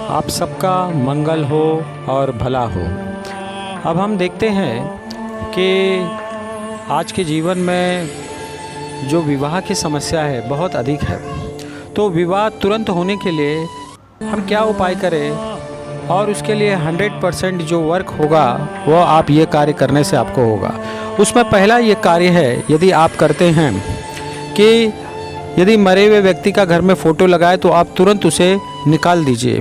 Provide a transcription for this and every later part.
आप सबका मंगल हो और भला हो। अब हम देखते हैं कि आज के जीवन में जो विवाह की समस्या है बहुत अधिक है। तो विवाह तुरंत होने के लिए हम क्या उपाय करें, और उसके लिए 100% जो वर्क होगा वो आप ये कार्य करने से आपको होगा। उसमें पहला ये कार्य है, यदि आप करते हैं कि यदि मरे हुए व्यक्ति का घर में फ़ोटो लगाए तो आप तुरंत उसे निकाल दीजिए,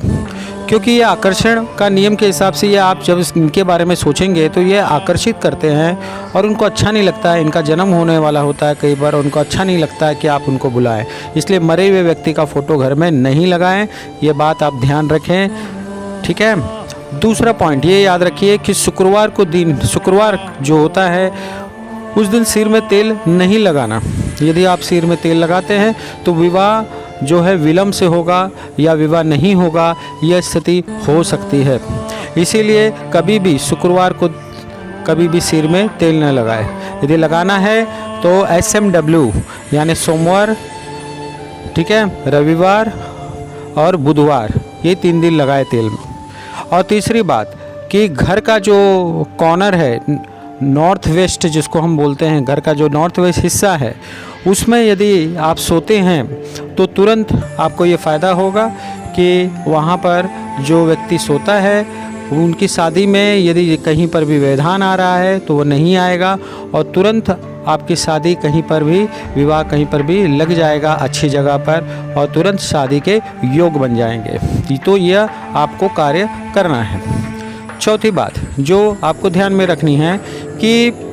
क्योंकि ये आकर्षण का नियम के हिसाब से ये आप जब इनके बारे में सोचेंगे तो ये आकर्षित करते हैं और उनको अच्छा नहीं लगता है। इनका जन्म होने वाला होता है कई बार, उनको अच्छा नहीं लगता है कि आप उनको बुलाएं। इसलिए मरे हुए व्यक्ति का फ़ोटो घर में नहीं लगाएं, ये बात आप ध्यान रखें, ठीक है। दूसरा पॉइंट ये याद रखिए कि शुक्रवार जो होता है उस दिन सिर में तेल नहीं लगाना। यदि आप सिर में तेल लगाते हैं तो विवाह जो है विलंब से होगा या विवाह नहीं होगा, यह स्थिति हो सकती है। इसीलिए कभी भी शुक्रवार को कभी भी सिर में तेल न लगाए। यदि लगाना है तो SMW यानी सोमवार, ठीक है, रविवार और बुधवार, ये 3 दिन लगाए तेल में। और तीसरी बात कि घर का जो कॉर्नर है, नॉर्थ वेस्ट जिसको हम बोलते हैं, घर का जो नॉर्थ वेस्ट हिस्सा है उसमें यदि आप सोते हैं तो तुरंत आपको ये फ़ायदा होगा कि वहाँ पर जो व्यक्ति सोता है उनकी शादी में यदि कहीं पर भी व्यवधान आ रहा है तो वो नहीं आएगा और तुरंत आपकी शादी कहीं पर भी, विवाह कहीं पर भी लग जाएगा अच्छी जगह पर और तुरंत शादी के योग बन जाएंगे। तो यह आपको कार्य करना है। चौथी बात जो आपको ध्यान में रखनी है कि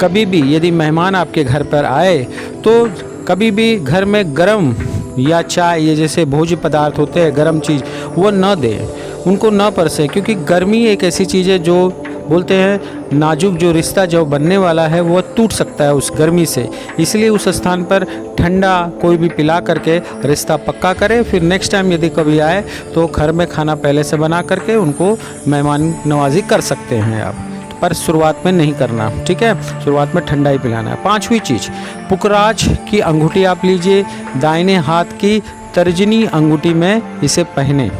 कभी भी यदि मेहमान आपके घर पर आए तो कभी भी घर में गरम या चाय, ये जैसे भोज्य पदार्थ होते हैं गरम चीज़, वो न दें, उनको न परसें, क्योंकि गर्मी एक ऐसी चीज़ है जो बोलते हैं नाजुक जो रिश्ता जो बनने वाला है वो टूट सकता है उस गर्मी से। इसलिए उस स्थान पर ठंडा कोई भी पिला करके रिश्ता पक्का करें। फिर नेक्स्ट टाइम यदि कभी आए तो घर में खाना पहले से बना करके उनको मेहमान नवाजी कर सकते हैं आप, पर शुरुआत में नहीं करना, ठीक है। शुरुआत में ठंडा ही पिलाना है। 5वीं चीज़, पुखराज की अंगूठी आप लीजिए, दाहिने हाथ की तर्जनी अंगूठी में इसे पहने।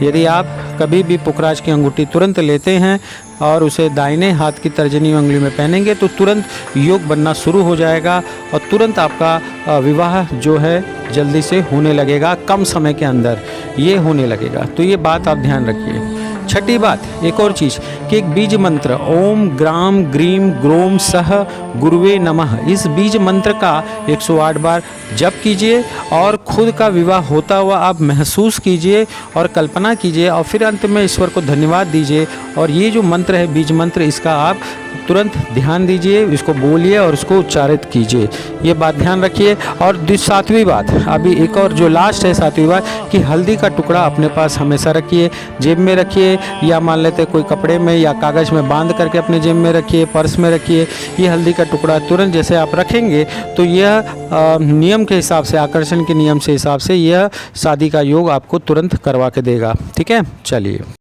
यदि आप कभी भी पुखराज की अंगूठी तुरंत लेते हैं और उसे दाहिने हाथ की तर्जनी उंगली में पहनेंगे तो तुरंत योग बनना शुरू हो जाएगा और तुरंत आपका विवाह जो है जल्दी से होने लगेगा, कम समय के अंदर ये होने लगेगा। तो ये बात आप ध्यान रखिए। छठी बात, एक और चीज़ कि एक बीज मंत्र ओम ग्राम ग्रीम ग्रोम सह गुरुवे नमः, इस बीज मंत्र का 108 बार जप कीजिए और खुद का विवाह होता हुआ आप महसूस कीजिए और कल्पना कीजिए और फिर अंत में ईश्वर को धन्यवाद दीजिए। और ये जो मंत्र है बीज मंत्र, इसका आप तुरंत ध्यान दीजिए, इसको बोलिए और उसको उच्चारित कीजिए, ये बात ध्यान रखिए। और 7वीं बात, अभी एक और जो लास्ट है 7वीं बात, कि हल्दी का टुकड़ा अपने पास हमेशा रखिए, जेब में रखिए या मान लेते कोई कपड़े में या कागज़ में बांध करके अपने जेब में रखिए, पर्स में रखिए। ये हल्दी का टुकड़ा तुरंत जैसे आप रखेंगे तो यह नियम के हिसाब से, आकर्षण के नियम से हिसाब से यह शादी का योग आपको तुरंत करवा के देगा, ठीक है। चलिए।